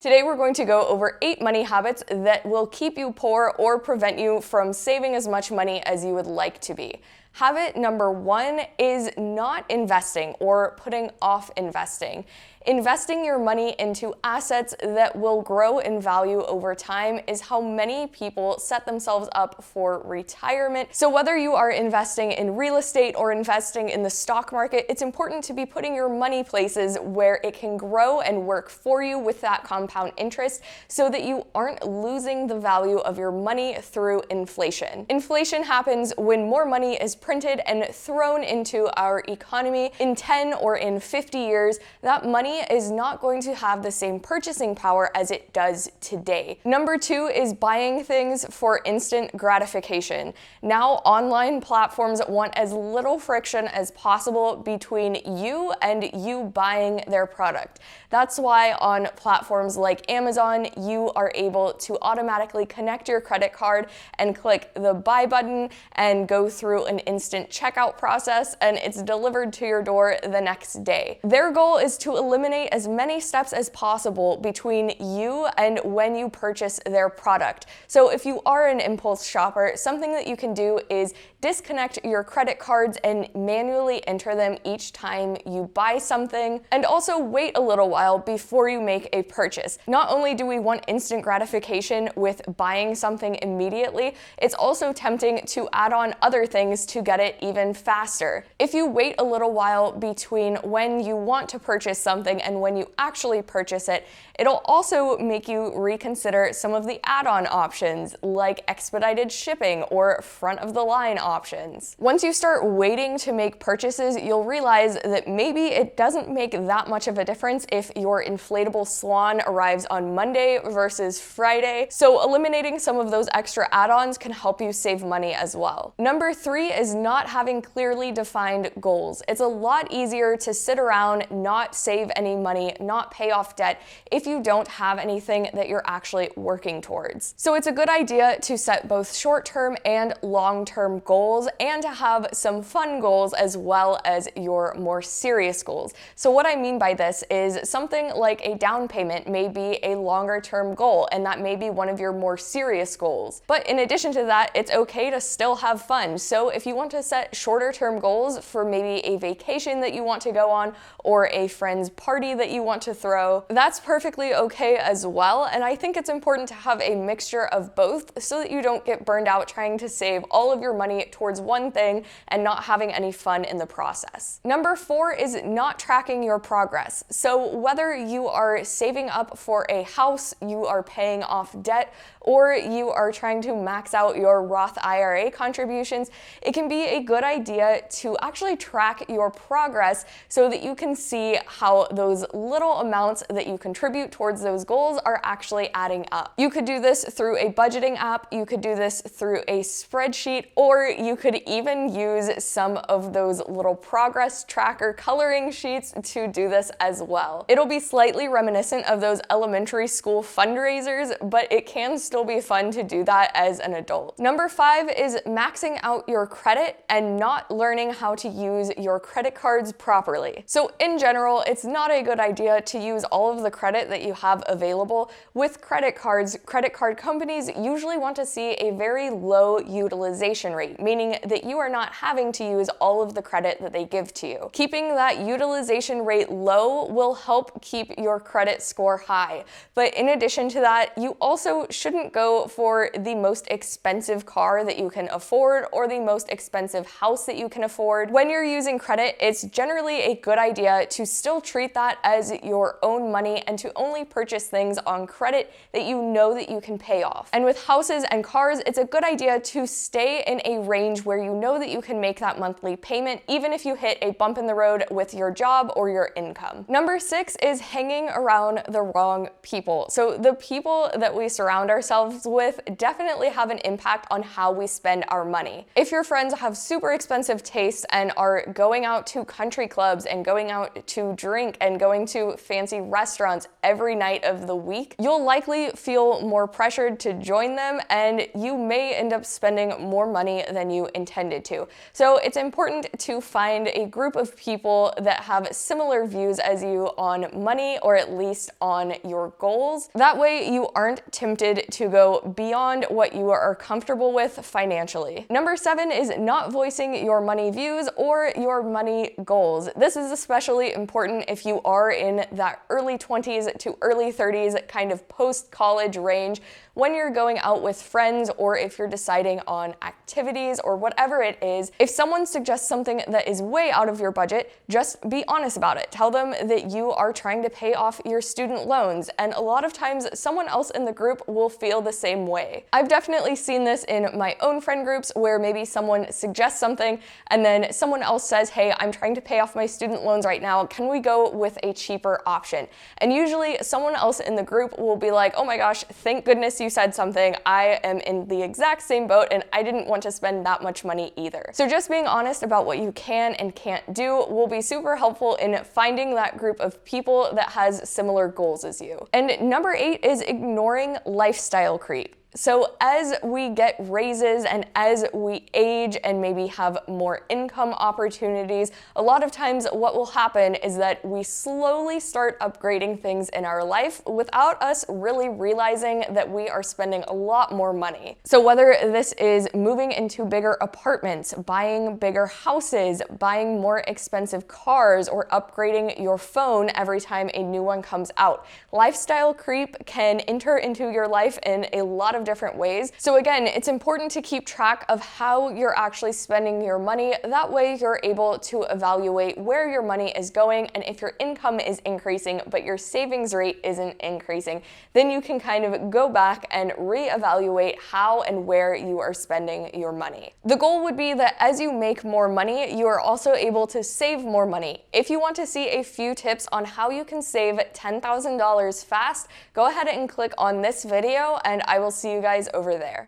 Today we're going to go over 8 money habits that will keep you poor or prevent you from saving as much money as you would like to be. Habit number 1 is not investing or putting off investing. Investing your money into assets that will grow in value over time is how many people set themselves up for retirement. So whether you are investing in real estate or investing in the stock market, it's important to be putting your money places where it can grow and work for you with that compound interest so that you aren't losing the value of your money through inflation. Inflation happens when more money is printed and thrown into our economy. In 10 or in 50 years, that money is not going to have the same purchasing power as it does today. Number 2 is buying things for instant gratification. Now, online platforms want as little friction as possible between you and you buying their product. That's why on platforms like Amazon, you are able to automatically connect your credit card and click the buy button and go through an instant checkout process, and it's delivered to your door the next day. Their goal is to eliminate as many steps as possible between you and when you purchase their product. So if you are an impulse shopper, something that you can do is disconnect your credit cards and manually enter them each time you buy something, and also wait a little while before you make a purchase. Not only do we want instant gratification with buying something immediately, it's also tempting to add on other things to get it even faster. If you wait a little while between when you want to purchase something and when you actually purchase it, it'll also make you reconsider some of the add-on options like expedited shipping or front of the line options. Once you start waiting to make purchases, you'll realize that maybe it doesn't make that much of a difference if your inflatable swan arrives on Monday versus Friday. So eliminating some of those extra add-ons can help you save money as well. Number 3 is not having clearly defined goals. It's a lot easier to sit around, not save any money, not pay off debt if you don't have anything that you're actually working towards. So it's a good idea to set both short-term and long-term goals and to have some fun goals as well as your more serious goals. So what I mean by this is something like a down payment may be a longer-term goal, and that may be one of your more serious goals. But in addition to that, it's okay to still have fun. So if you want to set shorter-term goals for maybe a vacation that you want to go on or a friend's party that you want to throw, that's perfectly okay as well. And I think it's important to have a mixture of both so that you don't get burned out trying to save all of your money towards one thing and not having any fun in the process. Number 4 is not tracking your progress. So whether you are saving up for a house, you are paying off debt, or you are trying to max out your Roth IRA contributions, it can be a good idea to actually track your progress so that you can see how those little amounts that you contribute towards those goals are actually adding up. You could do this through a budgeting app, you could do this through a spreadsheet, or you could even use some of those little progress tracker coloring sheets to do this as well. It'll be slightly reminiscent of those elementary school fundraisers, but it can still be fun to do that as an adult. Number 5 is maxing out your credit and not learning how to use your credit cards properly. So in general, it's not a good idea to use all of the credit that you have available. With credit cards, credit card companies usually want to see a very low utilization rate, meaning that you are not having to use all of the credit that they give to you. Keeping that utilization rate low will help keep your credit score high. But in addition to that, you also shouldn't go for the most expensive car that you can afford or the most expensive house that you can afford. When you're using credit, it's generally a good idea to still treat that as your own money and to only purchase things on credit that you know that you can pay off. And with houses and cars, it's a good idea to stay in a range where you know that you can make that monthly payment, even if you hit a bump in the road with your job or your income. Number 6 is hanging around the wrong people. So the people that we surround ourselves with definitely have an impact on how we spend our money. If your friends have super expensive tastes and are going out to country clubs and going out to drink and going to fancy restaurants every night of the week, you'll likely feel more pressured to join them, and you may end up spending more money than you intended to. So it's important to find a group of people that have similar views as you on money, or at least on your goals. That way you aren't tempted to go beyond what you are comfortable with financially. Number 7 is not voicing your money views or your money goals. This is especially important if you are in that early 20s to early 30s kind of post-college range, when you're going out with friends, or if you're deciding on activities or whatever it is. If someone suggests something that is way out of your budget, just be honest about it. Tell them that you are trying to pay off your student loans, and a lot of times someone else in the group will feel the same way. I've definitely seen this in my own friend groups, where maybe someone suggests something and then someone else says, hey, I'm trying to pay off my student loans right now, can we go with a cheaper option? And usually someone else in the group will be like, oh my gosh, thank goodness you said something. I am in the exact same boat and I didn't want to spend that much money either. So just being honest about what you can and can't do will be super helpful in finding that group of people that has similar goals as you. And number 8 is ignoring lifestyle creep. So as we get raises and as we age and maybe have more income opportunities, a lot of times what will happen is that we slowly start upgrading things in our life without us really realizing that we are spending a lot more money. So whether this is moving into bigger apartments, buying bigger houses, buying more expensive cars, or upgrading your phone every time a new one comes out, lifestyle creep can enter into your life in a lot of different ways. So again, it's important to keep track of how you're actually spending your money. That way you're able to evaluate where your money is going, and if your income is increasing but your savings rate isn't increasing, then you can kind of go back and reevaluate how and where you are spending your money. The goal would be that as you make more money, you are also able to save more money. If you want to see a few tips on how you can save $10,000 fast, go ahead and click on this video and I will see you guys over there.